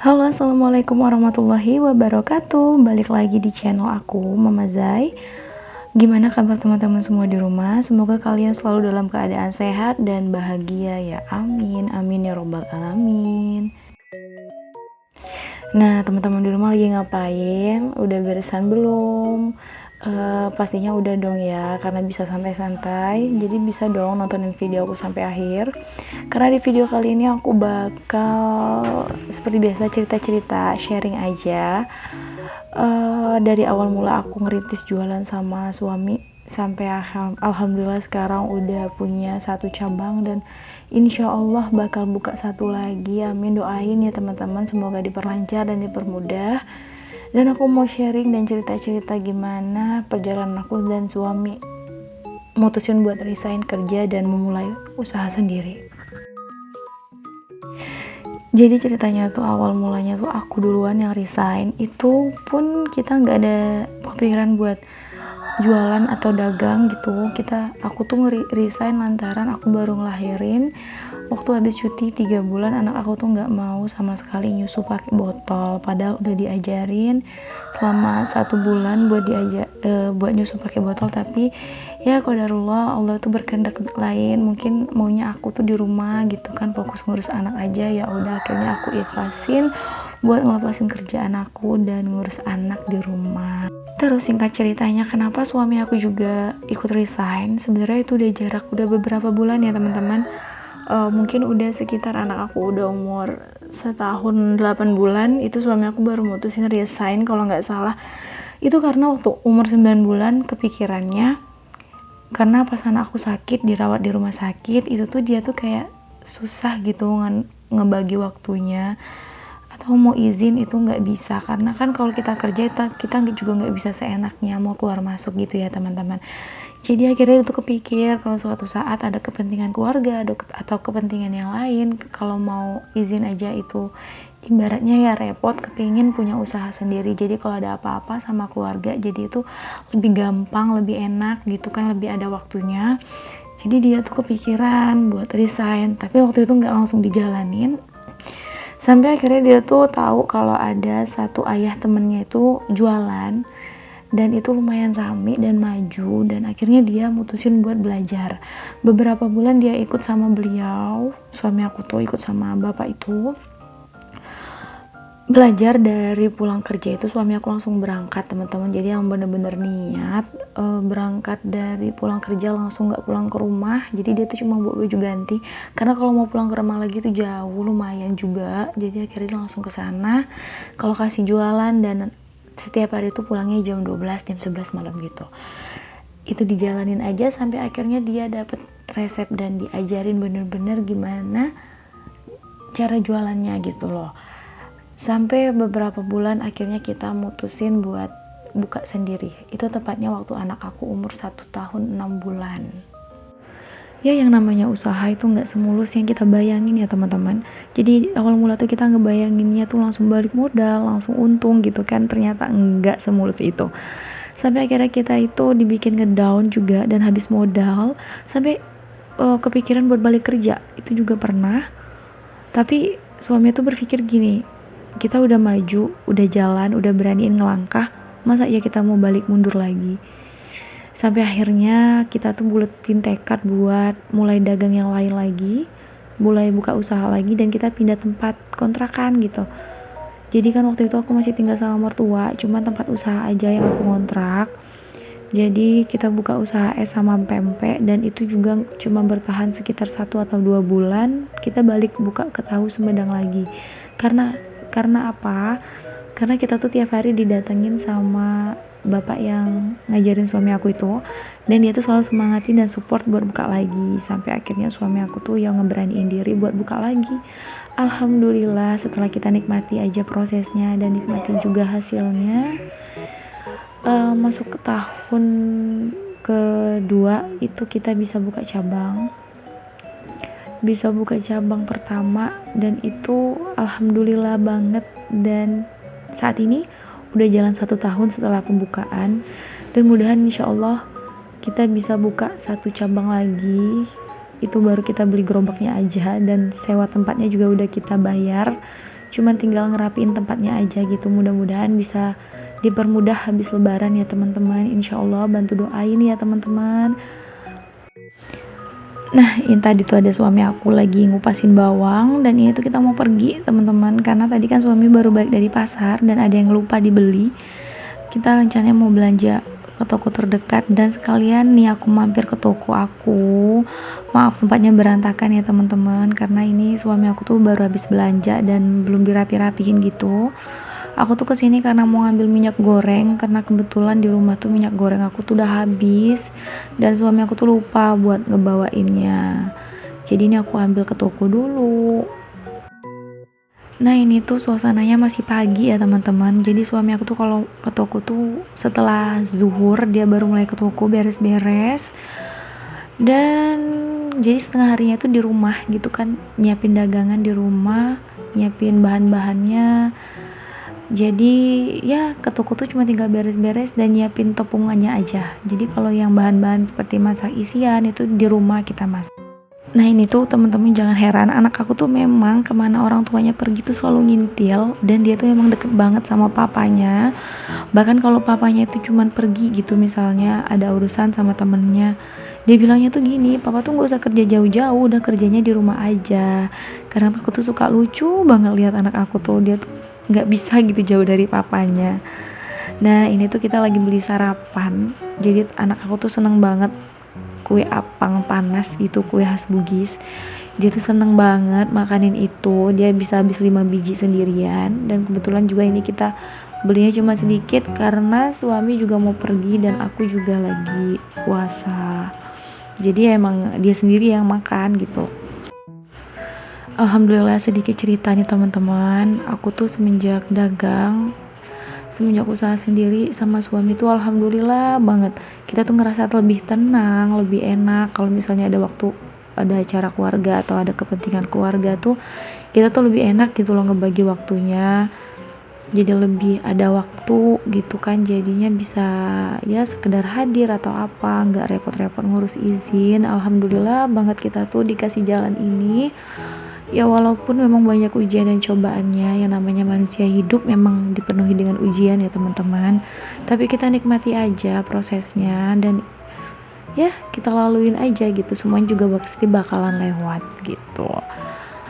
Halo, assalamualaikum warahmatullahi wabarakatuh. Balik lagi di channel aku, Mama Zai. Gimana kabar teman-teman semua di rumah? Semoga kalian selalu dalam keadaan sehat dan bahagia ya. Amin, amin ya robbal alamin. Nah, teman-teman di rumah lagi ngapain? Udah beresan belum? Pastinya udah dong ya, karena bisa santai-santai. Jadi bisa dong nontonin video aku sampai akhir. Karena di video kali ini aku bakal seperti biasa cerita-cerita, sharing aja. Dari awal mula aku ngerintis jualan sama suami sampai alhamdulillah sekarang udah punya satu cabang dan insya Allah bakal buka satu lagi. Amin, doain ya teman-teman, semoga diperlancar dan dipermudah. Dan aku mau sharing dan cerita-cerita gimana perjalanan aku dan suami mutusin buat resign kerja dan memulai usaha sendiri. Jadi ceritanya tuh awal mulanya tuh aku duluan yang resign. Itu pun kita nggak ada kepikiran buat jualan atau dagang gitu. Aku tuh resign lantaran aku baru ngelahirin. Waktu habis cuti 3 bulan anak aku tuh nggak mau sama sekali nyusu pakai botol, padahal udah diajarin selama 1 bulan buat nyusu pakai botol. Tapi ya qadarullah, Allah tuh berkehendak lain, mungkin maunya aku tuh di rumah gitu kan, fokus ngurus anak aja. Ya udah, akhirnya aku ikhlasin buat ngelepasin kerjaan aku dan ngurus anak di rumah. Terus singkat ceritanya, kenapa suami aku juga ikut resign? Sebenarnya itu udah jarak udah beberapa bulan ya teman-teman. Mungkin udah sekitar anak aku udah umur 1 tahun 8 bulan, itu suami aku baru mutusin resign kalau nggak salah. Itu karena waktu umur 9 bulan kepikirannya, karena pas anak aku sakit, dirawat di rumah sakit, itu tuh dia tuh kayak susah gitu ngebagi waktunya, atau mau izin itu nggak bisa, karena kan kalau kita kerja kita juga nggak bisa seenaknya mau keluar masuk gitu ya teman-teman. Jadi akhirnya itu kepikir kalau suatu saat ada kepentingan keluarga atau kepentingan yang lain, kalau mau izin aja itu ibaratnya ya repot, kepingin punya usaha sendiri. Jadi kalau ada apa-apa sama keluarga, jadi itu lebih gampang, lebih enak gitu kan, lebih ada waktunya. Jadi dia tuh kepikiran buat resign, tapi waktu itu nggak langsung dijalanin. Sampai akhirnya dia tuh tahu kalau ada satu ayah temennya itu jualan, dan itu lumayan rame dan maju, dan akhirnya dia mutusin buat belajar. Beberapa bulan dia ikut sama beliau, suami aku tuh ikut sama bapak itu belajar. Dari pulang kerja itu suami aku langsung berangkat teman-teman, jadi yang bener-bener niat berangkat dari pulang kerja langsung, nggak pulang ke rumah. Jadi dia tuh cuma bawa baju ganti, karena kalau mau pulang ke rumah lagi tuh jauh, lumayan juga. Jadi akhirnya dia langsung ke sana ke lokasi jualan, dan setiap hari itu pulangnya jam 12, jam 11 malam gitu. Itu dijalanin aja sampai akhirnya dia dapet resep dan diajarin bener-bener gimana cara jualannya gitu loh. Sampai beberapa bulan akhirnya kita mutusin buat buka sendiri. Itu tepatnya waktu anak aku umur 1 tahun 6 bulan. Ya, yang namanya usaha itu nggak semulus yang kita bayangin ya teman-teman. Jadi awal mula tuh kita ngebayanginnya tuh langsung balik modal, langsung untung gitu kan. Ternyata nggak semulus itu. Sampai akhirnya kita itu dibikin ngedown juga dan habis modal. Sampai kepikiran buat balik kerja, itu juga pernah. Tapi suami tuh berpikir gini, kita udah maju, udah jalan, udah beraniin ngelangkah, masa ya kita mau balik mundur lagi? Sampai akhirnya kita tuh buletin tekad buat mulai dagang yang lain lagi, mulai buka usaha lagi, dan kita pindah tempat kontrakan gitu. Jadi kan waktu itu aku masih tinggal sama mertua, cuma tempat usaha aja yang aku ngontrak. Jadi kita buka usaha es sama pempek, dan itu juga cuma bertahan sekitar 1 atau 2 bulan, kita balik buka ke tahu Sumedang lagi. Karena apa? Karena kita tuh tiap hari didatengin sama bapak yang ngajarin suami aku itu, dan dia tuh selalu semangatin dan support buat buka lagi. Sampai akhirnya suami aku tuh yang ngeberaniin diri buat buka lagi. Alhamdulillah, setelah kita nikmati aja prosesnya dan nikmati juga hasilnya, masuk ke tahun kedua itu kita bisa buka cabang pertama, dan itu alhamdulillah banget. Dan saat ini udah jalan 1 tahun setelah pembukaan, dan mudahan insya Allah kita bisa buka 1 cabang lagi. Itu baru kita beli gerobaknya aja, dan sewa tempatnya juga udah kita bayar. cuman tinggal ngerapiin tempatnya aja gitu. Mudah-mudahan bisa dipermudah habis lebaran ya teman-teman. Insya Allah bantu doain ya teman-teman. Nah, ini tadi tuh ada suami aku lagi ngupasin bawang, dan ini tuh kita mau pergi teman-teman, karena tadi kan suami baru balik dari pasar dan ada yang lupa dibeli. Kita rencananya mau belanja ke toko terdekat, dan sekalian nih aku mampir ke toko aku. Maaf tempatnya berantakan ya teman-teman, karena ini suami aku tuh baru habis belanja dan belum dirapi-rapihin gitu. Aku tuh kesini karena mau ngambil minyak goreng, karena kebetulan di rumah tuh minyak goreng aku tuh udah habis dan suami aku tuh lupa buat ngebawainnya. Jadi ini aku ambil ke toko dulu. Nah, ini tuh suasananya masih pagi ya teman-teman. Jadi suami aku tuh kalau ke toko tuh setelah zuhur dia baru mulai ke toko beres-beres. Dan jadi setengah harinya tuh di rumah gitu kan, nyiapin dagangan di rumah, nyiapin bahan-bahannya. Jadi ya ke toko tuh cuma tinggal beres-beres dan nyiapin tepungannya aja. Jadi kalau yang bahan-bahan seperti masak isian itu di rumah kita masak. Nah, ini tuh temen-temen jangan heran, anak aku tuh memang kemana orang tuanya pergi tuh selalu ngintil, dan dia tuh emang deket banget sama papanya. Bahkan kalau papanya itu cuman pergi gitu, misalnya ada urusan sama temennya, dia bilangnya tuh gini, papa tuh gak usah kerja jauh-jauh, udah kerjanya di rumah aja. Karena aku tuh suka lucu banget lihat anak aku tuh, dia tuh gak bisa gitu jauh dari papanya. Nah, ini tuh kita lagi beli sarapan, jadi anak aku tuh seneng banget kue apang panas gitu, kue khas Bugis. Dia tuh seneng banget makanin itu, dia bisa habis 5 biji sendirian. Dan kebetulan juga ini kita belinya cuma sedikit karena suami juga mau pergi dan aku juga lagi puasa, jadi emang dia sendiri yang makan gitu. Alhamdulillah, sedikit cerita nih teman-teman, aku tuh semenjak usaha sendiri sama suami tuh alhamdulillah banget, kita tuh ngerasa lebih tenang, lebih enak. Kalau misalnya ada waktu, ada acara keluarga atau ada kepentingan keluarga tuh kita tuh lebih enak gitu loh ngebagi waktunya, jadi lebih ada waktu gitu kan, jadinya bisa ya sekedar hadir atau apa, nggak repot-repot ngurus izin. Alhamdulillah banget kita tuh dikasih jalan ini. Ya walaupun memang banyak ujian dan cobaannya, yang namanya manusia hidup memang dipenuhi dengan ujian ya teman-teman. Tapi kita nikmati aja prosesnya dan ya kita laluin aja gitu, semuanya juga pasti bakalan lewat gitu.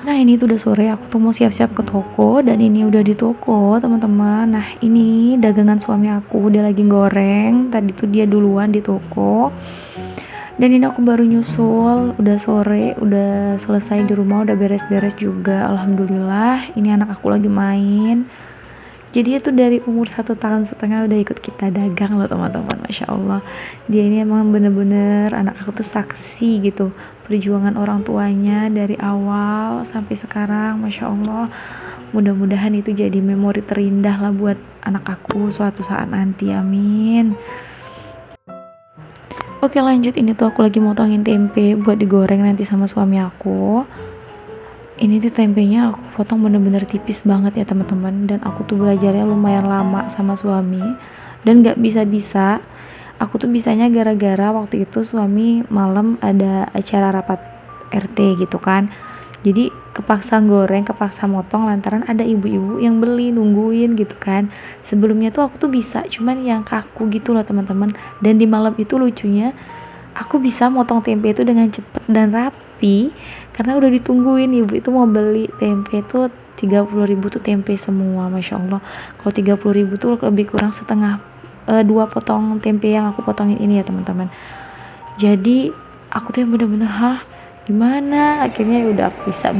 Nah, ini tuh udah sore, aku tuh mau siap-siap ke toko, dan ini udah di toko teman-teman. Nah, ini dagangan suami aku, dia lagi goreng, tadi tuh dia duluan di toko. Dan ini aku baru nyusul, udah sore, udah selesai di rumah, udah beres-beres juga, alhamdulillah. Ini anak aku lagi main, jadi dia tuh dari umur 1,5 tahun udah ikut kita dagang loh teman-teman, Masya Allah. Dia ini emang bener-bener anak aku tuh saksi gitu perjuangan orang tuanya dari awal sampai sekarang, Masya Allah. Mudah-mudahan itu jadi memori terindah lah buat anak aku suatu saat nanti, amin. Oke, lanjut, ini tuh aku lagi motongin tempe buat digoreng nanti sama suami aku. Ini tuh tempenya aku potong bener-bener tipis banget ya teman-teman, dan aku tuh belajarnya lumayan lama sama suami dan gak bisa-bisa. Aku tuh bisanya gara-gara waktu itu suami malam ada acara rapat RT gitu kan, jadi kepaksa goreng, kepaksa motong lantaran ada ibu-ibu yang beli nungguin gitu kan. Sebelumnya tuh aku tuh bisa, cuman yang kaku gitu loh teman-teman. Dan di malam itu lucunya aku bisa motong tempe itu dengan cepet dan rapi karena udah ditungguin. Ibu itu mau beli tempe tuh 30.000 tuh tempe semua, Masya Allah. Kalau 30.000 tuh lebih kurang setengah 2 potong tempe yang aku potongin ini ya teman-teman. Jadi aku tuh yang bener-bener gimana, akhirnya ya udah bisa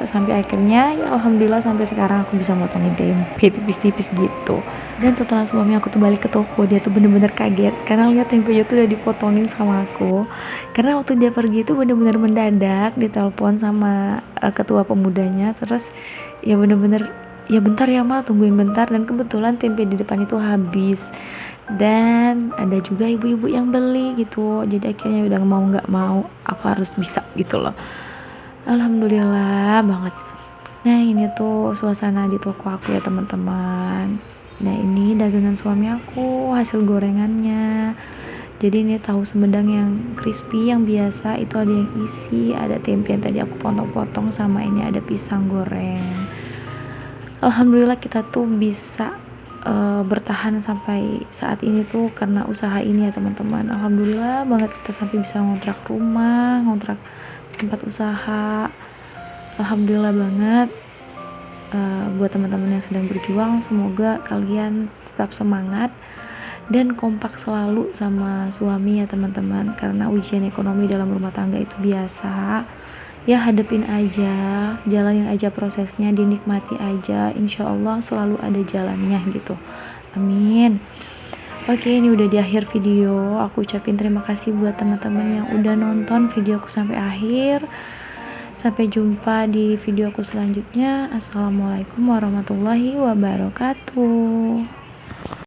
sampai akhirnya ya alhamdulillah sampai sekarang aku bisa motongin tempe tipis-tipis gitu. Dan setelah suami aku tuh balik ke toko, dia tuh bener-bener kaget karena lihat tempenya tuh udah dipotongin sama aku. Karena waktu dia pergi itu bener-bener mendadak, ditelepon sama ketua pemudanya, terus ya bener-bener ya bentar ya Ma, tungguin bentar. Dan kebetulan tempe di depan itu habis dan ada juga ibu-ibu yang beli gitu, jadi akhirnya udah nggak mau aku harus bisa gitu loh. Alhamdulillah banget. Nah, ini tuh suasana di toko aku ya teman-teman. Nah, ini dagangan suami aku, hasil gorengannya. Jadi ini tahu sumedang yang crispy yang biasa itu ada yang isi, ada tempe yang tadi aku potong-potong, sama ini ada pisang goreng. alhamdulillah kita tuh bisa bertahan sampai saat ini tuh karena usaha ini ya teman-teman. Alhamdulillah banget kita sampai bisa ngontrak rumah, ngontrak tempat usaha. Alhamdulillah banget. Buat teman-teman yang sedang berjuang, semoga kalian tetap semangat dan kompak selalu sama suami ya teman-teman, karena ujian ekonomi dalam rumah tangga itu biasa ya. Hadepin aja, jalanin aja prosesnya, dinikmati aja, insya Allah selalu ada jalannya gitu, amin. Oke, ini udah di akhir video. Aku ucapin terima kasih buat teman-teman yang udah nonton videoku sampai akhir. Sampai jumpa di videoku selanjutnya. Assalamualaikum warahmatullahi wabarakatuh.